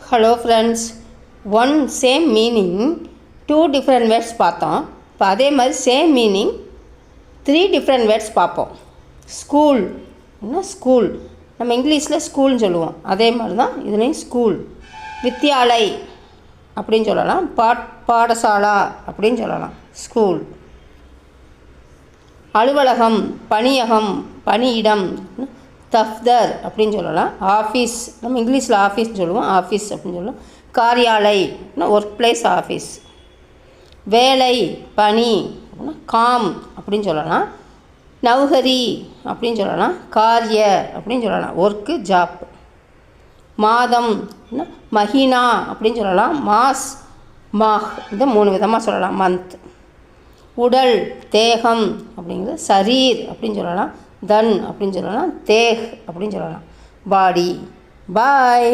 Hello friends, one same meaning 2 different words பார்த்தோம். இப்போ அதே மாதிரி சேம் மீனிங் 3 டிஃப்ரெண்ட் வேர்ட்ஸ் பார்ப்போம். ஸ்கூல் ஸ்கூல் நம்ம இங்கிலீஷில் ஸ்கூல்னு சொல்லுவோம். அதே மாதிரி தான் இதுலேயும் ஸ்கூல். வித்யாலை அப்படின்னு சொல்லலாம். பாடசாலா அப்படின்னு சொல்லலாம். ஸ்கூல். அலுவலகம், பணியகம், பணியிடம், தஃப்தர் அப்படின்னு சொல்லலாம். ஆஃபீஸ் நம்ம இங்கிலீஷில் ஆஃபீஸ்னு சொல்லுவோம். ஆஃபீஸ் அப்படின்னு சொல்லலாம். காரியாலை ஒர்க் பிளேஸ், ஆஃபீஸ். வேலை, பணி, காம் அப்படின்னு சொல்லலாம். நௌகரி அப்படின்னு சொல்லலாம். காரிய அப்படின்னு சொல்லலாம். Work, job. மாதம், மஹினா அப்படின்னு சொல்லலாம். மாஸ், மாஹ், இது 3 விதமாக சொல்லலாம். மந்த். உடல், தேகம் அப்படிங்கிறது. சரீர் அப்படின்னு சொல்லலாம். தன் அப்படின்னு சொல்லலாம். தேஹ் அப்படின்னு சொல்லலாம். பாடி. பாய்.